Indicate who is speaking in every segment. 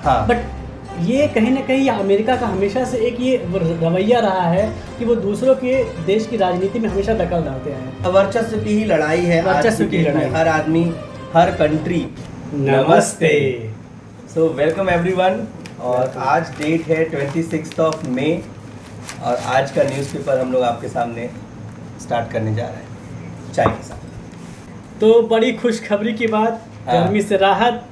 Speaker 1: हाँ।
Speaker 2: बट ये कहीं ना कहीं अमेरिका का हमेशा से एक ये रवैया रहा है कि वो दूसरों के देश की राजनीति में हमेशा दखल डालते हैं।
Speaker 1: वर्चस्व की ही लड़ाई है,
Speaker 2: वर्चस्व की लड़ाई।
Speaker 1: हर आदमी, हर कंट्री।
Speaker 2: नमस्ते।
Speaker 1: So welcome everyone. और आज डेट है 26 मई और आज का न्यूज़पेपर हम लोग आपके सामने स्टार्ट करने जा रहे हैं चाय के साथ।
Speaker 2: तो बड़ी खुशखबरी की बात, गर्मी से राहत।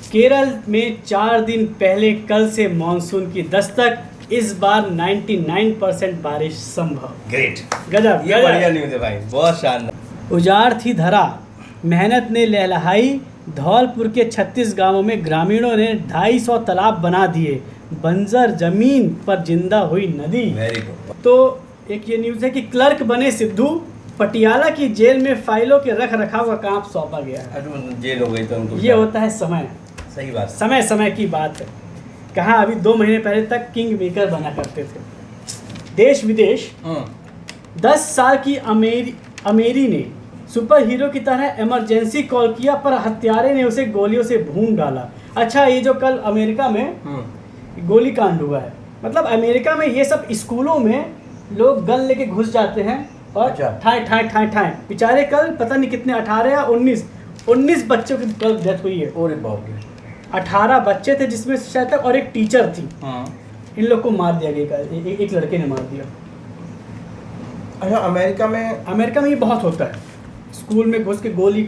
Speaker 2: केरल में 4 दिन पहले कल से मानसून की दस्तक, इस बार 99% बारिश संभव।
Speaker 1: ग्रेट,
Speaker 2: गजब,
Speaker 1: ये बढ़िया न्यूज़ है भाई, बहुत शानदार।
Speaker 2: उजाड़ थी धरा, मेहनत ने लहलहाई। धौलपुर के 36 गांवों में ग्रामीणों ने 250 तालाब बना दिए, बंजर जमीन पर जिंदा हुई नदी।
Speaker 1: Very good.
Speaker 2: तो एक ये न्यूज़ है कि क्लर्क बने सिद्धू, पटियाला की जेल में फाइलों के रख रखाव का काम सौंपा गया है।
Speaker 1: जेल हो गई तो उनको
Speaker 2: ये होता है समय।
Speaker 1: सही बात,
Speaker 2: समय समय की बात है। कहाँ अभी 2 महीने पहले तक किंग मेकर बना करते थे। देश विदेश 10 साल की अमेरी ने सुपर हीरो की तरह इमरजेंसी कॉल किया, पर हत्यारे ने उसे गोलियों से भून डाला। अच्छा, ये जो कल अमेरिका में गोली कांड हुआ है, मतलब अमेरिका में ये सब स्कूलों में लोग गन लेके घुस जाते हैं और ठाए ठाए ठाए ठाए। बेचारे कल पता नहीं कितने 18 या 19 बच्चों की कल डेथ हुई है।
Speaker 1: ओरे बाप रे।
Speaker 2: 18 बच्चे थे जिसमें शायद तक और एक टीचर थी। इन लोग को मार दिया गया, एक लड़के ने मार दिया।
Speaker 1: अच्छा, अमेरिका में
Speaker 2: ये बहुत होता है, स्कूल में घुस के गोली।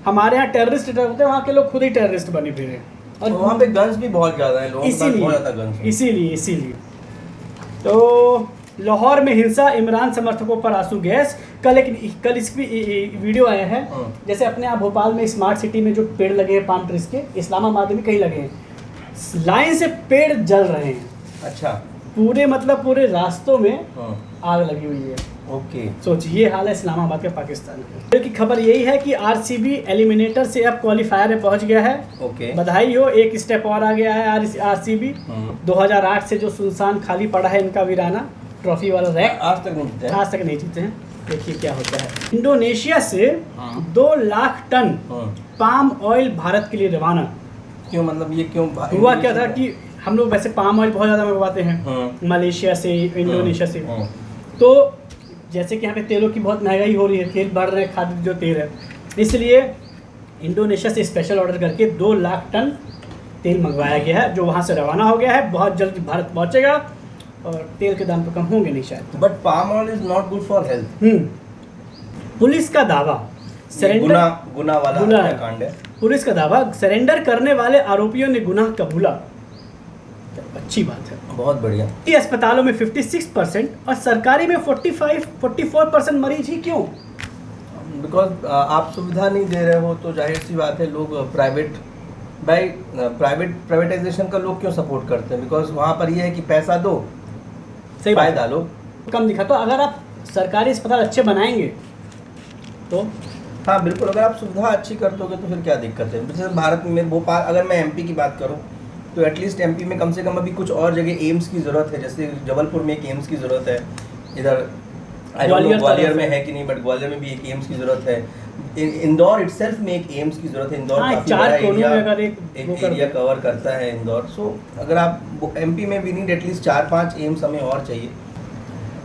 Speaker 2: हमारे यहाँ टेररिस्ट होते हैं, वहाँ के लोग खुद ही टेररिस्ट बने फिरे।
Speaker 1: और वहाँ पे गन्स भी बहुत ज़्यादा हैं, लोगों के पास बहुत ज़्यादा गन्स हैं।
Speaker 2: इसीलिए तो लाहौर में हिंसा, इमरान समर्थकों पर आंसू गैस। कल इसकी वीडियो आया है। जैसे अपने यहाँ भोपाल में स्मार्ट सिटी में जो पेड़ लगे हैं पाम ट्रीज के, इस्लामाबाद में कहीं लगे हैं, लाइन से पेड़ जल रहे हैं। अच्छा, पूरे रास्तों में आग लगी हुई है। ओके, सोचिए ये हाल है इस्लामाबाद के पाकिस्तान में। की खबर यही है कि आरसीबी एलिमिनेटर से अब क्वालिफायर में पहुंच गया है। ओके, बधाई हो, एक स्टेप और आ गया है आरसीबी। 2008 से जो सुनसान खाली पड़ा है इनका वीराना ट्रॉफी वाला रैक, आज तक नहीं जीते हैं। देखिए क्या होता है। इंडोनेशिया से 2 lakh ton palm oil Bharat के लिए रवाना। क्यों, मतलब ये क्यों हुआ? क्या था कि हम लोग वैसे पाम ऑयल बहुत ज़्यादा मंगवाते हैं मलेशिया से, इंडोनेशिया से। तो जैसे कि यहाँ पे तेलों की बहुत महंगाई हो रही है, तेल बढ़ रहे हैं, खाद्य जो तेल है, इसलिए इंडोनेशिया से स्पेशल ऑर्डर करके 2 लाख टन तेल मंगवाया गया है, जो वहाँ से रवाना हो गया है। बहुत जल्द भारत पहुँचेगा और तेल के दाम तो कम होंगे नहीं शायद। But palm oil is not good for health. Police का दावा, गुना वाला कांड है। पुलिस का दावा, सरेंडर करने वाले आरोपियों ने गुनाह कबूला। अच्छी बात है, बहुत बढ़िया। ये अस्पतालों में 56% और सरकारी में 44% मरीज ही क्यों? बिकॉज आप सुविधा नहीं दे रहे हो, तो जाहिर सी बात है लोग प्राइवेटाइजेशन का लोग क्यों सपोर्ट करते हैं? बिकॉज वहाँ पर ये है कि पैसा दो, सही फायदा लो, कम दिखा। तो अगर आप सरकारी अस्पताल अच्छे बनाएंगे तो हाँ बिल्कुल, अगर आप सुविधा अच्छी कर दोगे तो फिर क्या दिक्कत है? जैसे भारत में भोपाल, अगर मैं एमपी की बात करूँ तो एटलीस्ट एमपी में कम से कम अभी कुछ और जगह एम्स की ज़रूरत है। जैसे जबलपुर में एक एम्स की ज़रूरत है, इधर ग्वालियर में है कि नहीं, बट ग्वालियर में भी एक एम्स की ज़रूरत है। इंदौर इटसेल्फ में एक एम्स की ज़रूरत है। इंदौर काफ़ी बड़ा एरिया कवर करता है इंदौर। सो अगर आप एमपी में भी नहीं, एटलीस्ट 4-5 एम्स हमें और चाहिए।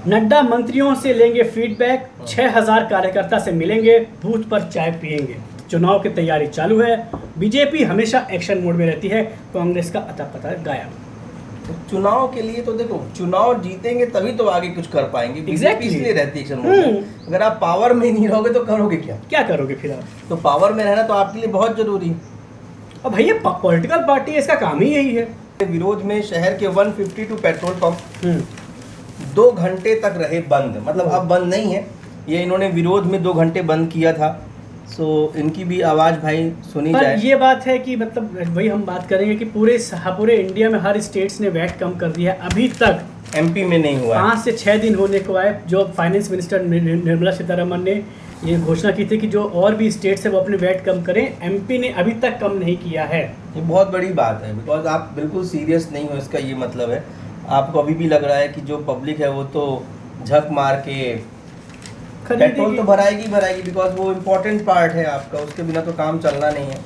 Speaker 2: नड्डा मंत्रियों से लेंगे फीडबैक, 6000 कार्यकर्ता से मिलेंगे, बूथ पर चाय पिएंगे। चुनाव की तैयारी चालू है, बीजेपी हमेशा एक्शन मोड में रहती है, कांग्रेस का अता पता गायब। तो चुनाव के लिए तो देखो, चुनाव जीतेंगे तभी तो आगे कुछ कर पाएंगे। बीजेपी इसलिए रहती है एक्शन मोड में। अगर आप पावर में नहीं रहोगे तो करोगे क्या करोगे फिर आप? तो पावर में रहना तो आपके लिए बहुत जरूरी है। अब भैया पॉलिटिकल पार्टी है, इसका काम ही यही है। विरोध में शहर के 152 पेट्रोल पंप 2 घंटे तक रहे बंद। मतलब अब बंद नहीं है, ये इन्होंने विरोध में 2 घंटे बंद किया था। सो इनकी भी आवाज़ भाई सुनी जाए। ये बात है कि मतलब वही हम बात करेंगे कि पूरे इंडिया में हर स्टेट्स ने वैट कम कर दिया है, अभी तक एमपी में नहीं हुआ। 5 से 6 दिन होने को आए। जो फाइनेंस मिनिस्टर निर्मला सीतारमण ने ये घोषणा की थी कि जो और भी स्टेट्स है वो अपने वैट कम करें, एमपी ने अभी तक कम नहीं किया है। ये बहुत बड़ी बात है, बिकॉज आप बिल्कुल सीरियस नहीं हो, इसका ये मतलब है। आपको अभी भी लग रहा है कि जो पब्लिक है वो तो झक मार के पेट्रोल तो भराएगी, बिकॉज वो इम्पोर्टेंट पार्ट है आपका, उसके बिना तो काम चलना नहीं है।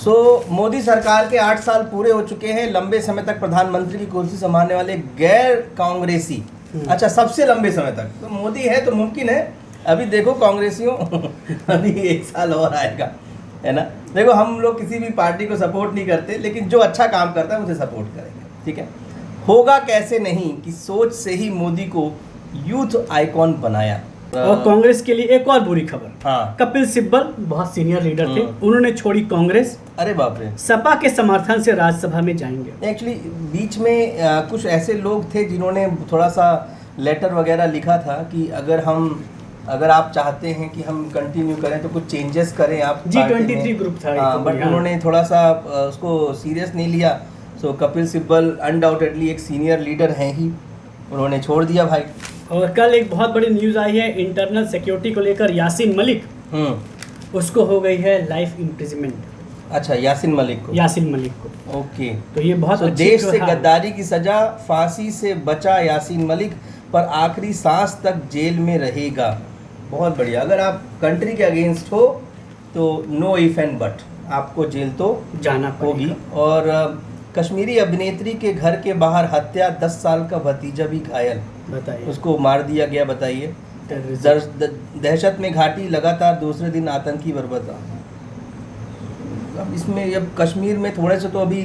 Speaker 1: मोदी सरकार के 8 साल पूरे हो चुके हैं। लंबे समय तक प्रधानमंत्री की कुर्सी संभालने वाले गैर कांग्रेसी, अच्छा सबसे लंबे समय तक, तो मोदी है तो मुमकिन है। अभी देखो कांग्रेसियों अभी 1 साल और आएगा, है ना। देखो हम लोग किसी भी पार्टी को सपोर्ट नहीं करते, लेकिन जो अच्छा काम करता है उसे सपोर्ट करेंगे, ठीक है। होगा कैसे नहीं कि सोच से ही मोदी को यूथ आइकॉन बनाया।
Speaker 2: और कांग्रेस के लिए एक और बुरी खबर,
Speaker 1: हाँ,
Speaker 2: कपिल सिब्बल बहुत सीनियर लीडर थे, उन्होंने छोड़ी कांग्रेस।
Speaker 1: अरे बाप रे।
Speaker 2: सपा के समर्थन से राज्यसभा में जाएंगे।
Speaker 1: एक्चुअली बीच में कुछ ऐसे लोग थे जिन्होंने थोड़ा सा लेटर वगैरह लिखा था कि अगर आप चाहते हैं कि हम कंटिन्यू करें तो कुछ चेंजेस करें आप।
Speaker 2: G23 ग्रुप था,
Speaker 1: बट उन्होंने थोड़ा सा उसको सीरियस नहीं लिया। सो कपिल सिब्बल अनडाउटेडली एक सीनियर लीडर हैं ही, उन्होंने छोड़ दिया भाई।
Speaker 2: और कल एक बहुत बड़ी न्यूज़ आई है इंटरनल सिक्योरिटी को लेकर, यासीन मलिक, उसको हो गई है लाइफ इम्प्रिजमेंट।
Speaker 1: अच्छा, यासीन मलिक
Speaker 2: को
Speaker 1: ओके।
Speaker 2: तो ये बहुत अच्छी
Speaker 1: देश से गद्दारी की सजा, फांसी से बचा यासीन मलिक, पर आखिरी सांस तक जेल में रहेगा। बहुत बढ़िया। अगर आप कंट्री के अगेंस्ट हो तो नो इफ एंड बट, आपको जेल तो
Speaker 2: जाना
Speaker 1: होगी। और कश्मीरी अभिनेत्री के घर के बाहर हत्या, 10 साल का भतीजा भी घायल,
Speaker 2: बताइए,
Speaker 1: उसको मार दिया गया। बताइए, दहशत में घाटी, लगातार दूसरे दिन आतंकी बर्बाद। अब इसमें अब कश्मीर में थोड़े से तो अभी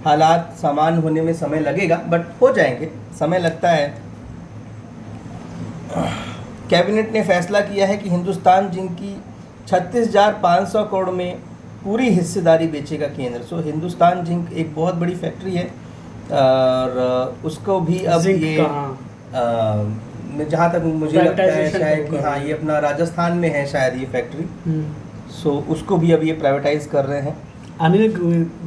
Speaker 1: हालात सामान्य होने में समय लगेगा, बट हो जाएंगे, समय लगता है। कैबिनेट ने फैसला किया है कि हिंदुस्तान जिंक की 36,500 करोड़ में पूरी हिस्सेदारी बेचेगा केंद्र। सो हिंदुस्तान जिंक एक बहुत बड़ी फैक्ट्री है और उसको भी अब ये जहाँ तक मुझे लगता है शायद कि हाँ ये अपना राजस्थान में है शायद ये फैक्ट्री। सो उसको भी अब ये प्राइवेटाइज कर रहे हैं।
Speaker 2: अनिल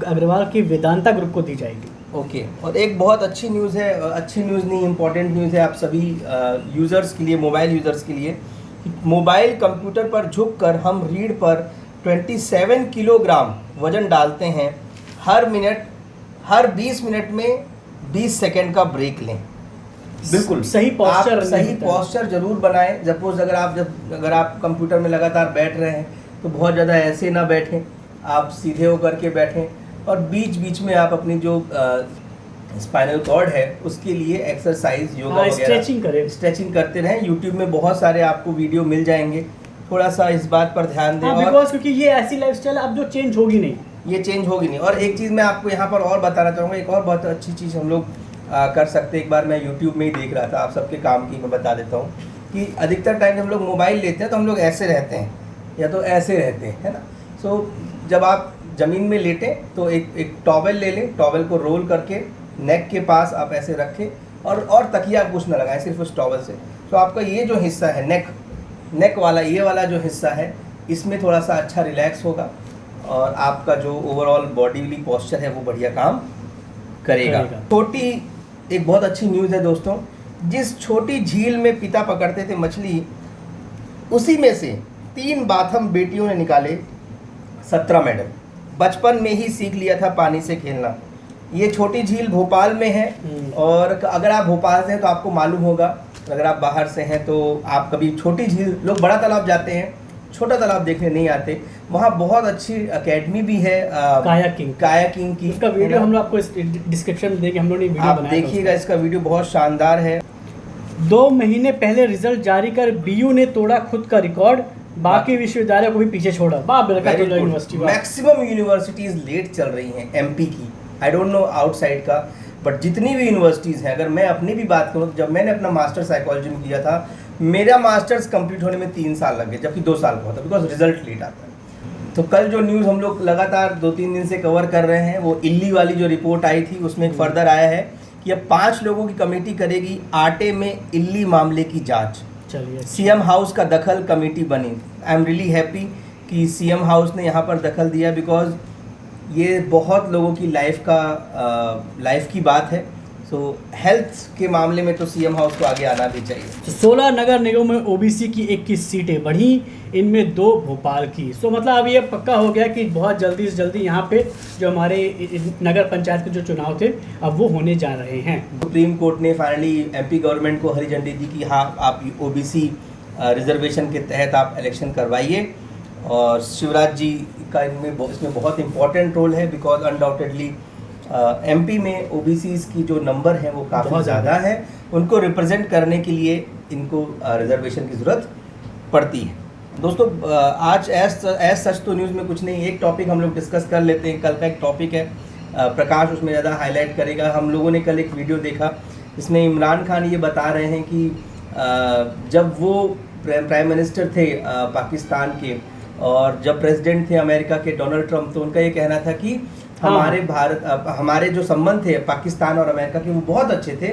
Speaker 2: अग्रवाल की वेदांता ग्रुप को दी जाएगी।
Speaker 1: ओके। और एक बहुत अच्छी न्यूज़ है, अच्छी न्यूज़ नहीं इम्पॉर्टेंट न्यूज़ है आप सभी यूज़र्स के लिए, मोबाइल यूज़र्स के लिए। मोबाइल कंप्यूटर पर झुककर हम रीढ़ पर 27 किलोग्राम वज़न डालते हैं हर 20 मिनट में 20 सेकंड का ब्रेक लें। बिल्कुल
Speaker 2: सही पोस्चर,
Speaker 1: सही पोस्चर जरूर बनाएं। सपोज अगर आप कंप्यूटर में लगातार बैठ रहे हैं तो बहुत ज़्यादा ऐसे ना बैठें, आप सीधे होकर के बैठें। और बीच बीच में आप अपनी जो स्पाइनल कॉर्ड है उसके लिए एक्सरसाइज, योगा वगैरह स्ट्रेचिंग करते रहें। यूट्यूब में बहुत सारे आपको वीडियो मिल जाएंगे, थोड़ा सा इस बात पर ध्यान दें।
Speaker 2: बिकॉज क्योंकि ये ऐसी लाइफस्टाइल अब जो चेंज होगी नहीं,
Speaker 1: ये चेंज होगी नहीं। और एक चीज़ मैं आपको यहाँ पर और बताना चाहूँगा, एक और बहुत अच्छी चीज़ हम लोग कर सकते हैं। एक बार मैं यूट्यूब में ही देख रहा था, आप सबके काम की मैं बता देता हूँ कि अधिकतर टाइम जब हम लोग मोबाइल लेते हैं तो हम लोग ऐसे रहते हैं या तो ऐसे रहते हैं, है ना। सो जब आप ज़मीन में लेटें तो एक टॉवेल ले लें, टॉवेल को रोल करके नेक के पास आप ऐसे रखें और तकिया कुछ ना लगाएं, सिर्फ उस टॉवेल से। तो आपका ये जो हिस्सा है नेक वाला, ये वाला जो हिस्सा है, इसमें थोड़ा सा अच्छा रिलैक्स होगा और आपका जो ओवरऑल बॉडीली पोस्चर है वो बढ़िया काम करेगा। छोटी एक बहुत अच्छी न्यूज़ है दोस्तों, जिस छोटी झील में पिता पकड़ते थे मछली, उसी में से 3 बाथम बेटियों ने निकाले 17 मेडल। बचपन में ही सीख लिया था पानी से खेलना। ये छोटी झील भोपाल में है और अगर आप भोपाल से हैं तो आपको मालूम होगा, अगर आप बाहर से हैं तो आप कभी छोटी झील, लोग बड़ा तालाब जाते हैं, छोटा तालाब देखने नहीं आते। वहाँ बहुत अच्छी एकेडमी भी है कायाकिंग की।
Speaker 2: इसका वीडियो हम लोग आपको डिस्क्रिप्शन में देंगे, हम लोग ने वीडियो बनाया,
Speaker 1: आप देखिएगा, इसका वीडियो बहुत शानदार है।
Speaker 2: 2 महीने पहले रिजल्ट जारी कर बीयू ने तोड़ा खुद का रिकॉर्ड, बाकी विश्वविद्यालयों को भी पीछे छोड़ा। यूनिवर्सिटी
Speaker 1: मैक्सिमम यूनिवर्सिटीज लेट चल रही हैं एमपी की, आई डोंट नो आउटसाइड का, बट जितनी भी यूनिवर्सिटीज़ हैं, अगर मैं अपनी भी बात करूँ, जब मैंने अपना मास्टर साइकोलॉजी में किया था, मेरा मास्टर्स कंप्लीट होने में 3 साल लग गए, जबकि 2 साल का होता, बिकॉज रिजल्ट लेट आता है। तो कल जो न्यूज़ हम लोग लगातार 2-3 दिन से कवर कर रहे हैं, वो इल्ली वाली जो रिपोर्ट आई थी उसमें एक फर्दर आया है कि अब 5 लोगों की कमेटी करेगी आटे में इल्ली मामले की जाँच।
Speaker 2: चलिए,
Speaker 1: सीएम हाउस का दखल कमेटी बनी। आई एम रियली हैप्पी कि सीएम हाउस ने यहाँ पर दखल दिया, बिकॉज ये बहुत लोगों की लाइफ की बात है। सो हेल्थ के मामले में तो सीएम हाउस को आगे आना भी चाहिए।
Speaker 2: 16 नगर निगम में ओबीसी की 21 सीटें बढ़ी, इनमें 2 भोपाल की। सो मतलब अब ये पक्का हो गया कि बहुत जल्दी से जल्दी यहाँ पे जो हमारे नगर पंचायत के जो चुनाव थे अब वो होने जा रहे हैं।
Speaker 1: सुप्रीम कोर्ट ने फाइनली एमपी गवर्नमेंट को हरी झंडी दी कि हाँ, आप ओबीसी रिजर्वेशन के तहत आप इलेक्शन करवाइए। और शिवराज जी का इसमें बहुत इम्पोर्टेंट रोल है, बिकॉज अनडाउटेडली एमपी में ओबीसीज की जो नंबर है वो काफ़ी ज़्यादा है, उनको रिप्रेजेंट करने के लिए इनको रिजर्वेशन की ज़रूरत पड़ती है। दोस्तों आज एज सच तो न्यूज़ में कुछ नहीं, एक टॉपिक हम लोग डिस्कस कर लेते हैं। कल का एक टॉपिक है, प्रकाश उसमें ज़्यादा हाईलाइट करेगा। हम लोगों ने कल एक वीडियो देखा, इसमें इमरान खान ये बता रहे हैं कि जब वो प्राइम मिनिस्टर थे पाकिस्तान के, और जब प्रेसिडेंट थे अमेरिका के डोनाल्ड ट्रंप, तो उनका ये कहना था कि हमारे जो संबंध थे पाकिस्तान और अमेरिका के वो बहुत अच्छे थे,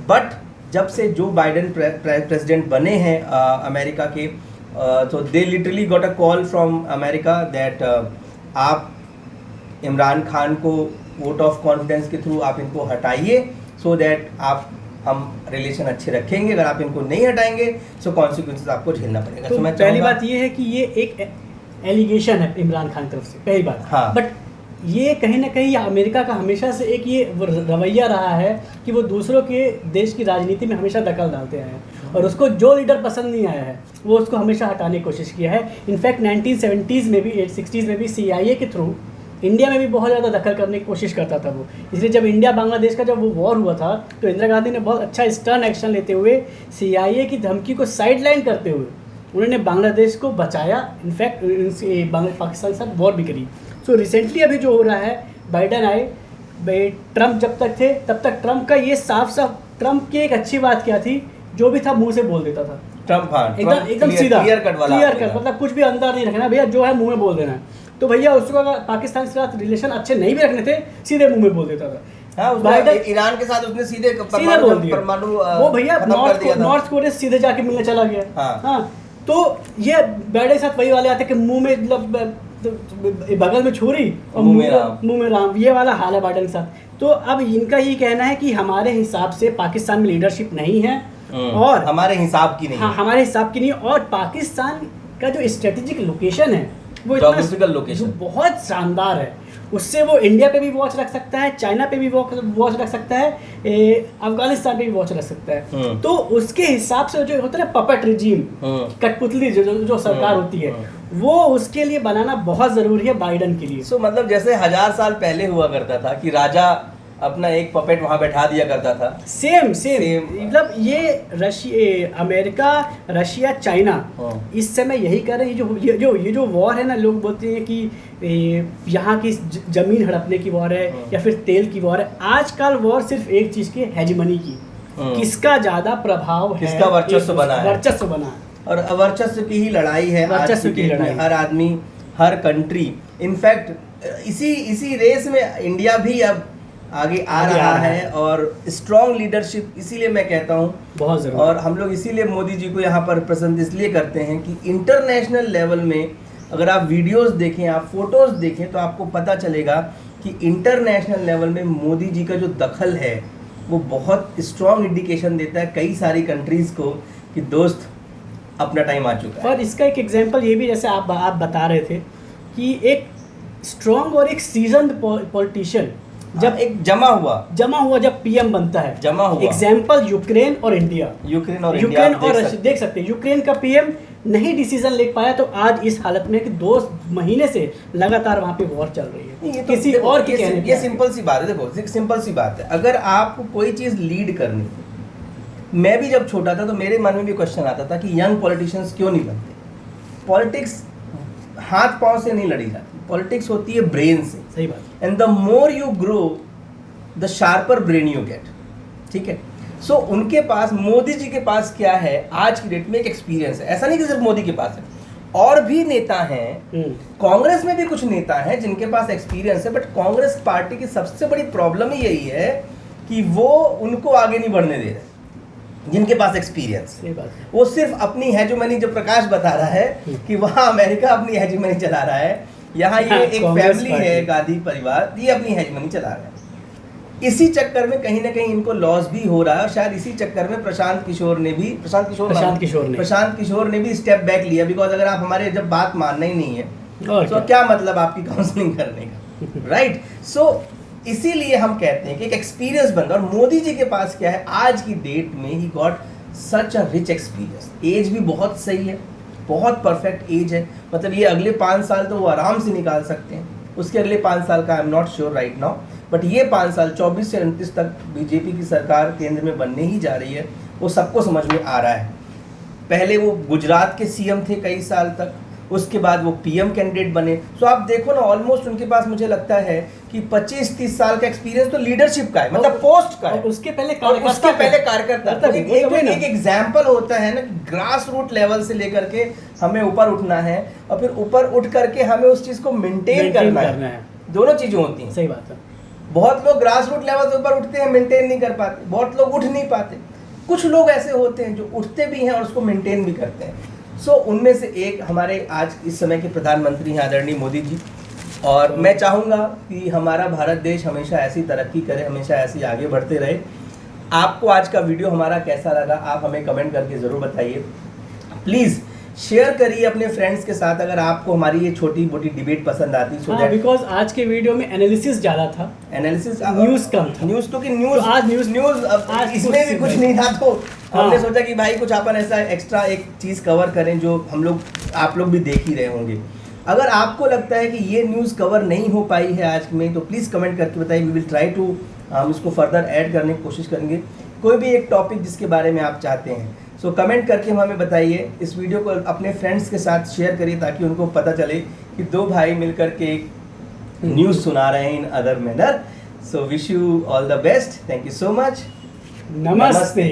Speaker 1: बट जब से जो बाइडेन प्रेसिडेंट बने हैं अमेरिका के, तो they literally got a call from America that आप इमरान खान को वोट ऑफ कॉन्फिडेंस के थ्रू आप इनको हटाइए, सो दैट हम रिलेशन अच्छे रखेंगे। अगर आप इनको नहीं हटाएंगे तो कॉन्सिक्वेंसेस आपको झेलना पड़ेगा।
Speaker 2: तो पहली बात ये है कि ये एक एलिगेशन है इमरान खान की तरफ से, पहली बात।
Speaker 1: हाँ।
Speaker 2: बट ये कहीं ना कहीं अमेरिका का हमेशा से एक ये रवैया रहा है कि वो दूसरों के देश की राजनीति में हमेशा दखल डालते हैं, और उसको जो लीडर पसंद नहीं आया है वो उसको हमेशा हटाने की कोशिश किया है। इनफैक्ट 1970s में भी 60s में भी CIA के थ्रू इंडिया में भी बहुत ज़्यादा दखल करने की कोशिश करता था वो। इसलिए जब इंडिया बांग्लादेश का जब वो वॉर हुआ था, तो इंदिरा गांधी ने बहुत अच्छा स्टर्न एक्शन लेते हुए CIA की धमकी को साइडलाइन करते हुए उन्होंने बांग्लादेश को बचाया। इनफैक्ट पाकिस्तान के साथ वॉर भी करी। सो रिसेंटली अभी जो हो रहा है, बाइडेन आए, ट्रंप जब तक थे तब तक ट्रंप का ये ट्रंप की एक अच्छी बात क्या थी, जो भी था मुँह से बोल देता था।
Speaker 1: ट्रंप
Speaker 2: एकदम सीधा,
Speaker 1: क्लियर कट,
Speaker 2: मतलब कुछ भी अंदर नहीं रखना भैया, जो है मुँह में बोल देना है। तो भैया उसको अगर पाकिस्तान के साथ रिलेशन अच्छे नहीं भी रखने थे, सीधे मुंह में बोल देता था।
Speaker 1: हाँ, ईरान के साथ उसने सीधे
Speaker 2: बोल दिया, परमाणु वो भैया नॉर्थ कोरिया से सीधे जाके मिलने चला गया। हाँ, तो ये बाइडेन के साथ वही वाले आते कि मुंह में मतलब बगल में छुरी और मुंह में राम, ये वाला हाल है बाइडेन के साथ। तो अब इनका ये कहना है कि हमारे हिसाब से पाकिस्तान में लीडरशिप नहीं है, और
Speaker 1: हमारे हिसाब की नहीं।
Speaker 2: हाँ, हमारे हिसाब की नहीं। और पाकिस्तान का जो स्ट्रेटेजिक लोकेशन है वो
Speaker 1: ज्योग्राफिकल लोकेशन
Speaker 2: बहुत शानदार है, उससे वो इंडिया पे भी वॉच रख सकता है, चाइना पे भी वॉच रख सकता है, अफगानिस्तान पे भी वॉच रख सकता है। तो उसके हिसाब से जो होता है ना पपेट रिजीम, कठपुतली जो सरकार होती है, वो उसके लिए बनाना बहुत ज़रूरी है बाइडेन के लिए।
Speaker 1: सो मतलब जैसे 1000 साल पहले हुआ करता था कि राजा अपना एक पपेट वहाँ बैठा दिया करता था, सेम
Speaker 2: मतलब ये अमेरिका, रशिया, चाइना इस समय यही कर रहे हैं। ये जो वॉर है ना, लोग बोलते हैं कि यहाँ की जमीन हड़पने की वॉर है या फिर तेल की वॉर है। आजकल वॉर सिर्फ एक चीज़ की, हेजिमनी की, किसका ज़्यादा प्रभाव है,
Speaker 1: किसका वर्चस्व बना है,
Speaker 2: और
Speaker 1: वर्चस्व की ही लड़ाई है। वर्चस्व की लड़ाई, हर आदमी, हर कंट्री, इनफैक्ट इसी रेस में इंडिया भी अब आगे आ रहा है, और स्ट्रॉन्ग लीडरशिप इसीलिए मैं कहता हूँ
Speaker 2: बहुत ज़रूरी।
Speaker 1: और हम लोग इसीलिए मोदी जी को यहाँ पर पसंद इसलिए करते हैं कि इंटरनेशनल लेवल में अगर आप वीडियोस देखें, आप फोटोज़ देखें, तो आपको पता चलेगा कि इंटरनेशनल लेवल में मोदी जी का जो दखल है वो बहुत स्ट्रॉन्ग इंडिकेशन देता है कई सारी कंट्रीज़ को कि दोस्त अपना टाइम आ चुका है।
Speaker 2: और इसका एक एग्जाम्पल ये भी, जैसे आप बता रहे थे कि एक स्ट्रॉन्ग और एक सीजन्ड पॉलिटिशियन
Speaker 1: जब एक जमा हुआ जब
Speaker 2: पीएम बनता है,
Speaker 1: जमा हुआ।
Speaker 2: एग्जाम्पल यूक्रेन और इंडिया
Speaker 1: और
Speaker 2: देख सकते हैं। यूक्रेन का पीएम नहीं डिसीजन ले पाया, तो आज इस हालत में कि 2 महीने से लगातार वहाँ पे वॉर चल रही है।
Speaker 1: ये किसी और के कहने, ये सिंपल सी बात है। देखो, सिंपल सी बात है, अगर आपको कोई चीज़ लीड करनी, मैं भी जब छोटा था तो मेरे मन में भी क्वेश्चन आता था कि यंग पॉलिटिशियंस क्यों नहीं बनते। पॉलिटिक्स हाथ पांव से नहीं लड़ी जाती, पॉलिटिक्स होती है ब्रेन से।
Speaker 2: सही बात।
Speaker 1: And the more you grow the sharper brain you get. ठीक है, सो उनके पास, मोदी जी के पास क्या है आज की डेट में, एक एक्सपीरियंस है। ऐसा नहीं कि सिर्फ मोदी के पास है, और भी नेता हैं, कांग्रेस में भी कुछ नेता हैं जिनके पास एक्सपीरियंस है, बट कांग्रेस पार्टी की सबसे बड़ी प्रॉब्लम ही यही है कि वो उनको आगे नहीं बढ़ने दे रहे जिनके पास एक्सपीरियंस। वो सिर्फ अपनी हेजेमनी, जो प्रकाश बता रहा है कि वहाँ अमेरिका अपनी हेजेमनी चला रहा है, यहाँ ये एक फैमिली है, गांधी परिवार, ये अपनी हेजेमनी चला रहा है। इसी चक्कर में कहीं ना कहीं इनको लॉस भी हो रहा है, और शायद इसी चक्कर में प्रशांत किशोर ने भी स्टेप बैक लिया। बिकॉज अगर आप हमारे जब बात मानना ही नहीं है तो क्या मतलब आपकी काउंसलिंग करने का, राइट। सो इसीलिए हम कहते हैं कि एक एक्सपीरियंस बंदा, और मोदी जी के पास क्या है आज की डेट में, he got such a rich experience. Age भी बहुत सही है, बहुत परफेक्ट एज है, मतलब ये अगले 5 साल तो वो आराम से निकाल सकते हैं, उसके अगले 5 साल का I am not sure right now, but ये 5 साल 24 से 29 तक बीजेपी की सरकार केंद्र में बनने ही जा रही है, वो सबको समझ में आ रहा है। पहले वो गुजरात के सीएम थे कई साल तक, उसके बाद वो पीएम कैंडिडेट बने। सो आप देखो ना, ऑलमोस्ट उनके पास मुझे लगता है कि 25-30 साल का एक्सपीरियंस तो लीडरशिप का है, मतलब पोस्ट का है,
Speaker 2: उसके पहले
Speaker 1: कार्यकर्ता। एक एग्जाम्पल होता है ना, ग्रास रूट लेवल से लेकर के हमें ऊपर उठना है, और फिर ऊपर उठ करके हमें उस चीज को मेंटेन करना है। दोनों चीजें होती हैं।
Speaker 2: सही बात है।
Speaker 1: बहुत लोग ग्रास रूट लेवल से ऊपर उठते हैं, मेंटेन नहीं कर पाते, बहुत लोग उठ नहीं पाते, कुछ लोग ऐसे होते हैं जो उठते भी हैं और उसको मेंटेन भी करते हैं। सो उनमें से एक हमारे आज इस समय के प्रधानमंत्री हैं आदरणीय मोदी जी, और मैं चाहूँगा कि हमारा भारत देश हमेशा ऐसी तरक्की करे, हमेशा ऐसी आगे बढ़ते रहे। आपको आज का वीडियो हमारा कैसा लगा आप हमें कमेंट करके ज़रूर बताइए। प्लीज़ शेयर करिए अपने फ्रेंड्स के साथ अगर आपको हमारी ये छोटी मोटी डिबेट पसंद आती।
Speaker 2: सो दैट बिकॉज आज के वीडियो में एनालिसिस ज़्यादा था,
Speaker 1: एनालिसिस
Speaker 2: न्यूज़ कम था।
Speaker 1: न्यूज़ तो कि न्यूज़
Speaker 2: तो आज न्यूज़
Speaker 1: आज इसमें भी कुछ नहीं था, तो हमने सोचा कि भाई कुछ अपन ऐसा एक्स्ट्रा एक चीज़ कवर करें जो हम लोग आप लोग भी देख ही रहे होंगे। अगर आपको लगता है कि ये न्यूज़ कवर नहीं हो पाई है आज में, तो प्लीज़ कमेंट करके बताइए, वी विल ट्राई टू हम इसको फर्दर ऐड करने की कोशिश करेंगे। कोई भी एक टॉपिक जिसके बारे में आप चाहते हैं, सो कमेंट करके हमें बताइए। इस वीडियो को अपने फ्रेंड्स के साथ शेयर करिए ताकि उनको पता चले कि दो भाई मिलकर के एक न्यूज़ सुना रहे हैं in other manner. So wish you all the best, thank you so much,
Speaker 2: नमस्ते।